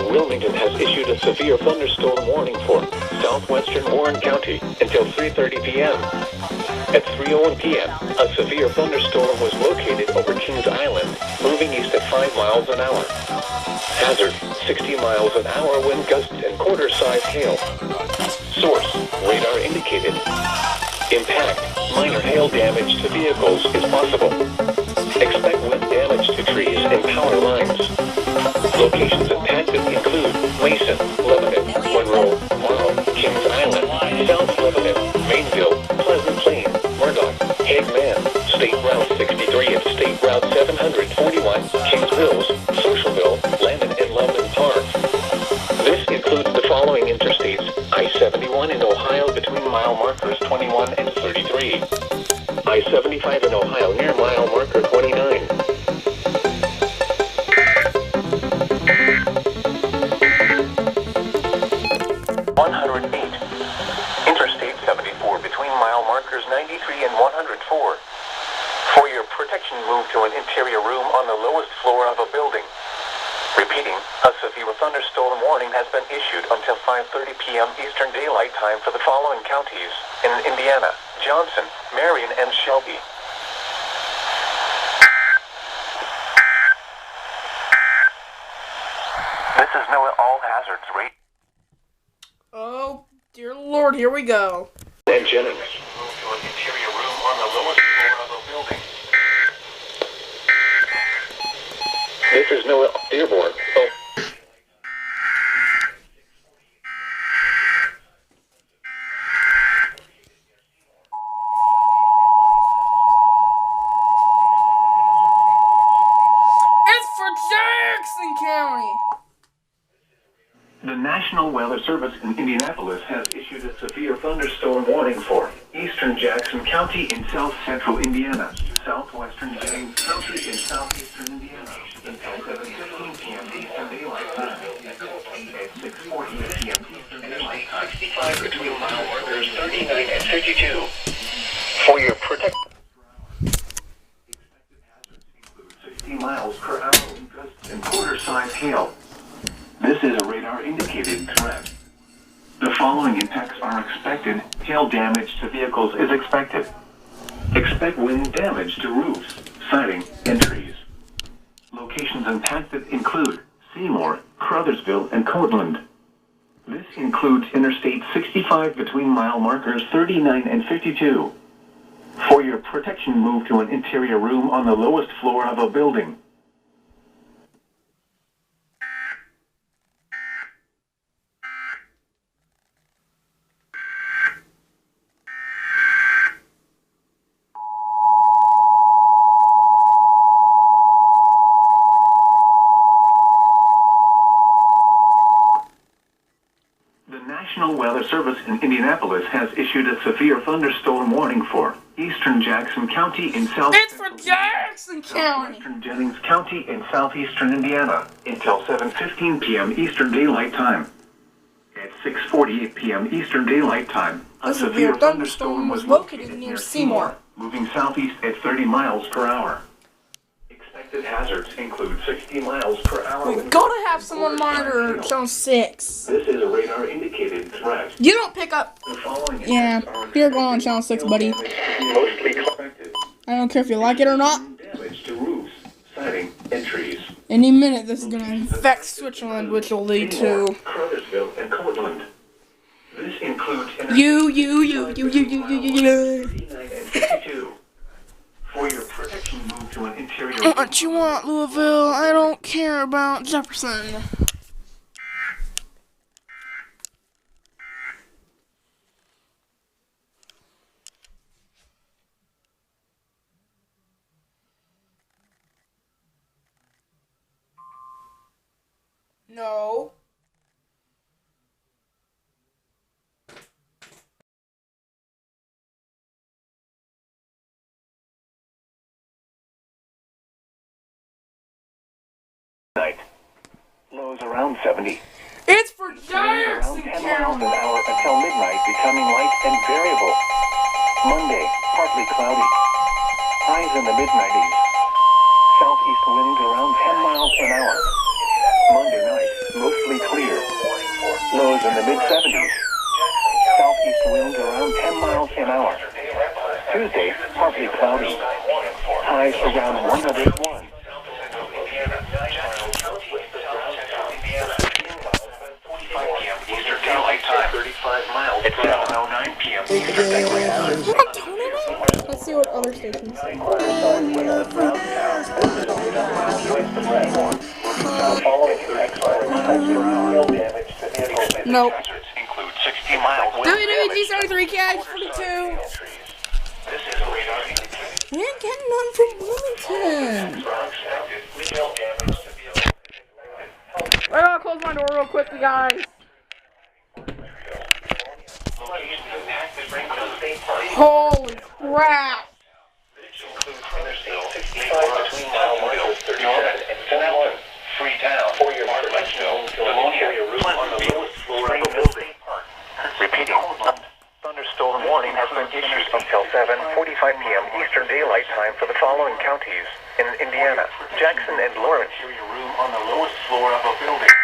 Wilmington has issued a severe thunderstorm warning for southwestern Warren County until 3:30 p.m. At 3:01 p.m., a severe thunderstorm was located over Kings Island, moving east at 5 miles an hour. Hazard, 60 miles an hour wind gusts and quarter-size hail. Source, radar indicated. Impact, minor hail damage to vehicles is possible. Expect wind damage to trees and power lines. Locations impacted include Mason, Lebanon, Monroe, Morrow, Kings Island, South Lebanon, Mainville, Pleasant Plain, Murdoch, Hagman, State Route 63 and State Route 741, Kings Mills, Socialville, Landon, and Loveland Park. This includes the following interstates: I-71 in Ohio between mile markers 21 and 33. I-75 in Ohio near mile marker 29. Interstate 74 between mile markers 93 and 104. For your protection, move to an interior room on the lowest floor of a building. Repeating, a severe thunderstorm warning has been issued until 5:30 p.m. Eastern Daylight Time for the following counties in Indiana: Johnson, Marion, and Shelby. This is NOAA All Hazards Rate. Oh, dear Lord, here we go. And Jennings. Move to an interior room on the lowest floor of a building. This is NOAA Dearborn. Oh. It's for Jackson County. The National Weather Service in Indianapolis has issued a severe thunderstorm warning for eastern Jackson County in south central Indiana, southwestern Jennings County in southeastern Indiana until 7:15 p.m. Eastern Daylight Time. At 6:48 p.m. Eastern Daylight Time, 65 between mile markers 39 and 52. For your protection, expected hazards include 60 miles per hour wind gusts and quarter-size hail. This is a radar-indicated threat. The following impacts are expected. Hail damage to vehicles is expected. Expect wind damage to roofs, siding, and trees. Locations impacted include Seymour, Crothersville, and Coatland. This includes Interstate 65 between mile markers 39 and 52. For your protection, move to an interior room on the lowest floor of a building. The National Weather Service in Indianapolis has issued a severe thunderstorm warning for eastern Jackson County in south. It's for Jackson County. Southwestern Jennings County in southeastern Indiana until 7:15 p.m. Eastern Daylight Time. At 6:48 p.m. Eastern Daylight Time, a severe thunderstorm was located near Seymour, moving southeast at 30 miles per hour. Expected hazards include 60 miles per hour. We gotta have someone monitor zone 6. This is a radar-indicated threat. You don't pick up. The following Yeah, you're going on channel 6, buddy. Mostly expected. I don't care if you like it or not. Damage to roofs, siding, and trees. Any minute, this is gonna infect Switzerland, which will lead to Crothersville and Coatland. This includes you. 39 and 52. For your protection, move to an interior. What you want, Louisville? I don't care about Jefferson. No. Night. Lows around 70. It's for Around Jackson 10 miles an County. hour until midnight, becoming light and variable. Monday, partly cloudy. Highs in the mid-90s. Southeast winds around 10 miles an hour. Monday night, mostly clear. Lows in the mid-70s. Southeast winds around 10 miles an hour. Tuesday, partly cloudy. Highs around 101. Eastern Daylight Time, 35 miles. It's 7:09 p.m. Eastern Daylight Time. Let's see what other stations say. Nope. Include 60 miles. WWG 73 Catch 42. We ain't getting none from Wilmington. I gotta close my door real quickly, guys. Holy crap! Repeating, thunderstorm warning has been issued until 7:45 p.m. Eastern Daylight Time for the following counties in Indiana: Jackson and Lawrence. Room on the lowest floor of a building.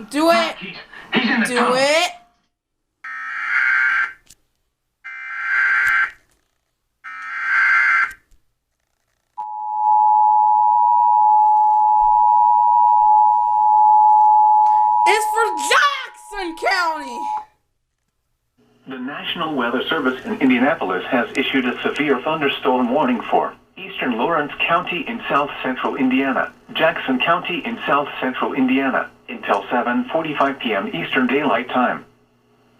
Do it! Do it! It's for Jackson County! The National Weather Service in Indianapolis has issued a severe thunderstorm warning for eastern Lawrence County in south central Indiana, Jackson County in south central Indiana, until 7:45 p.m. Eastern Daylight Time.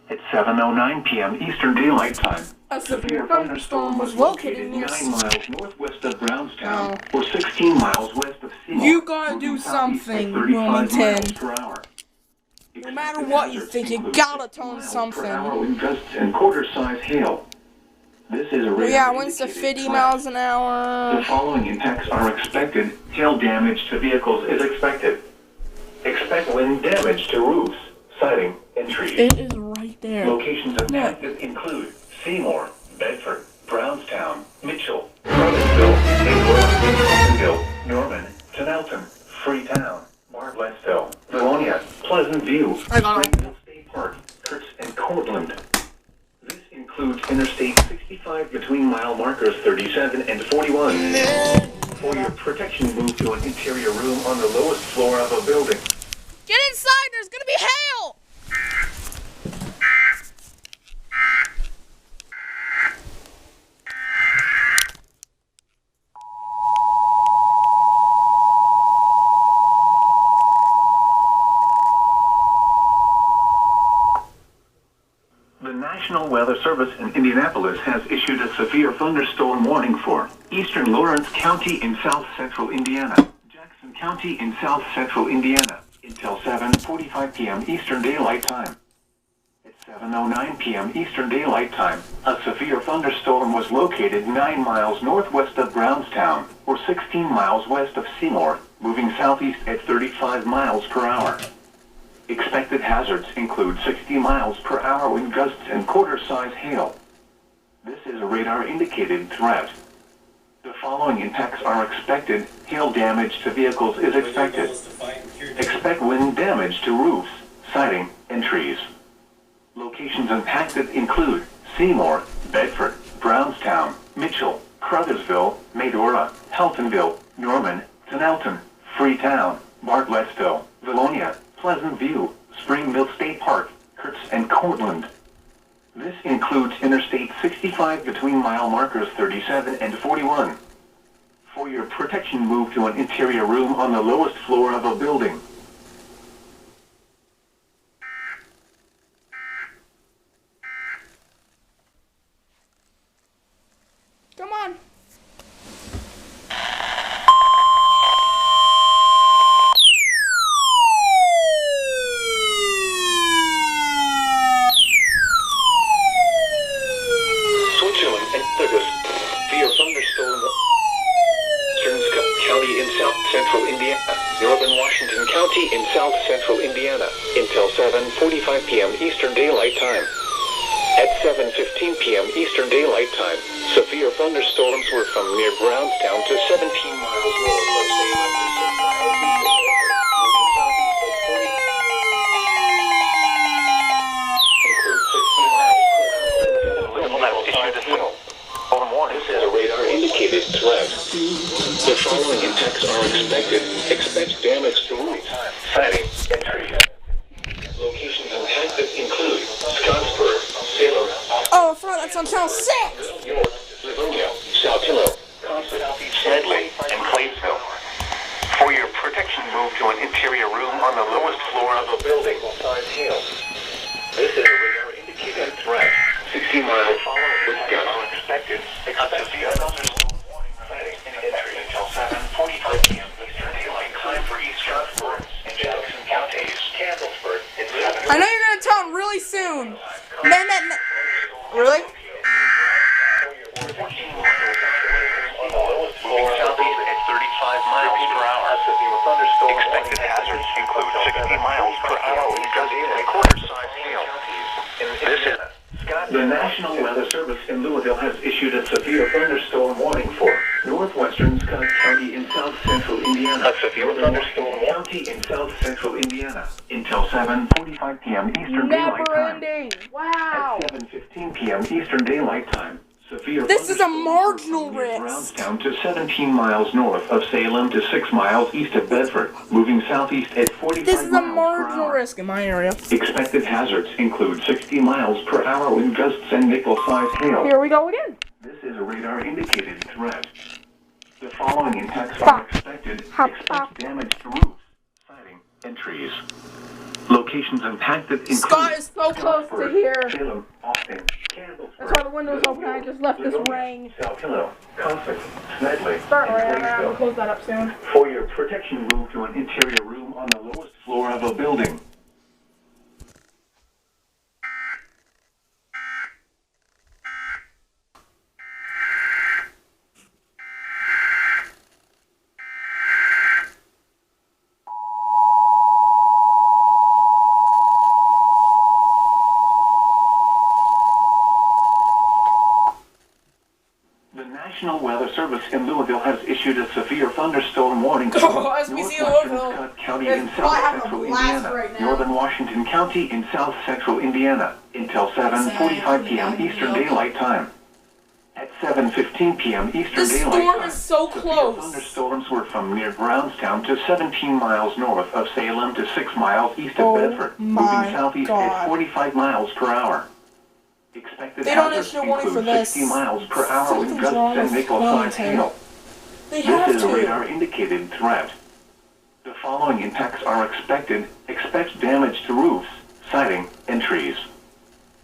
At 7:09 p.m. Eastern Daylight Time, A severe thunderstorm was located near 9 miles northwest of Brownstown, or 16 miles west of Seymour. You gotta do moving southeast at something, 35 miles Wilmington. per hour. No matter what you think, you gotta tell them something. Per hour wind gusts and quarter-size hail. This is a Well, yeah, winds to 50 miles an The hour. following impacts are expected. Hail damage to vehicles is expected. Expect wind damage to roofs, siding, and trees. It is right there. Locations impacted include Seymour, Bedford, Brownstown, Mitchell, Provinceville, Mayville, Norman, Tonelton, Freetown, Bartlettsville, Livonia, Pleasant View, I got it. Springfield State Park, Kurtz, and Cortland. This includes Interstate 65 between mile markers 37 and 41. For your protection, move to an interior room on the lowest floor of a building. Get inside, there's gonna be hail! The National Weather Service in Indianapolis has issued a severe thunderstorm warning for eastern Lawrence County in south central Indiana, Jackson County in south central Indiana, until 7:45 p.m. Eastern Daylight Time. At 7:09 p.m. Eastern Daylight Time, a severe thunderstorm was located 9 miles northwest of Brownstown, or 16 miles west of Seymour, moving southeast at 35 miles per hour. Expected hazards include 60 miles per hour wind gusts and quarter-size hail. This is a radar-indicated threat. The following impacts are expected. Hail damage to vehicles is expected. Expect wind damage to roofs, siding, and trees. Locations impacted include Seymour, Bedford, Brownstown, Mitchell, Crothersville, Medora, Heltonville, Norman, Tonelton, Freetown, Bartlettsville, Livonia, Pleasant View, Springfield State Park, Kurtz, and Cortland. This includes Interstate 65 between mile markers 37 and 41. For your protection, move to an interior room on the lowest floor of a building. Come on. Switzerland and severe thunderstorm. Eastern County in south central Indiana, northern Washington County in south central Indiana, until 7:45 p.m. Eastern Daylight Time. At 7:15 p.m. Eastern Daylight Time, severe thunderstorms were from near Brownstown to 17 miles north of Salem to 6 miles east of Bedford, moving southeast at 40. Include 60 miles per hour. This is a radar-indicated threat. The following impacts are expected. Expect damage to roofs, siding, and trees. Locations impacted include Scottsburg, Salem, Oh, front, that's on channel 6! York, Livonia, Saltillo, Smedley, and Claysville. For your protection, move to an interior room on the lowest floor of a building. This is a radar-indicated threat. 60 miles with gusts are expected. Expect severe thunderstorm warning setting in entry until 7:45 p.m. Eastern Daylight Time for East Scottsburg and Jackson counties. Candlesburg and I know you're gonna tell him really soon. Really? Southeast at 35 miles per hour. Expected hazards include 60 miles per hour with gusts and quarter-size hail. This is The National Weather Service in Louisville has issued a severe thunderstorm warning for northwestern Scott County in south central Indiana. A severe thunderstorm County in south central Indiana until 7:45 p.m. Eastern Daylight Never Time. ending. Wow. At 7:15 p.m. Eastern Daylight Time, severe This is a thunderstorms marginal from near risk. Brownstown to 17 miles north of Salem to 6 miles east of Bedford, moving southeast at 45 This is a miles per marginal hour. risk in my area. Expected hazards include 60 miles per hour with gusts and nickel-sized hail. Here we go again. This is a radar-indicated threat. The following impacts are expected. Expect damage to roofs, siding, and trees. Locations impacted include Scott is so close to Scottsburg, here. Salem, Austin, Candlesburg. That's why the window's open. I just left this ring. Saltillo, Consett, Smedley, Start right and now. I'm gonna Claysville. close that up soon. For your protection, move to an interior room on the lowest floor of a building. The National Weather Service in Louisville has issued a severe thunderstorm warning for Oh, as we see in northwestern Louisville, Scott County it's in probably south having a central blast Indiana, right now. northern Washington County in south central Indiana until 7:45 p.m. Eastern Daylight Time. At 7:15 p.m. Eastern This Daylight storm Time, is so severe close. thunderstorms were from near Brownstown to 17 miles north of Salem to 6 miles east of Oh Bedford, moving my southeast God. at 45 miles per hour. Expected They don't hazards issue a warning for include this. 60 miles per hour with Something's gusts wrong and with nickel-sized Wellington. hail. They have This is a to. radar-indicated threat. The following impacts are expected. Expect damage to roofs, siding, and trees.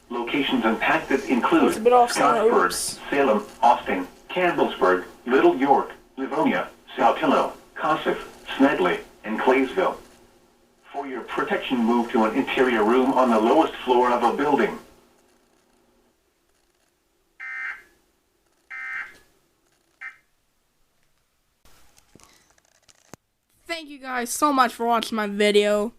Locations impacted include It's a bit off-center, Scottsburg, oops. Salem, Austin, Candlesburg, Little York, Livonia, Saltillo, Consett, Smedley, and Claysville. For your protection, move to an interior room on the lowest floor of a building. Thank you guys so much for watching my video.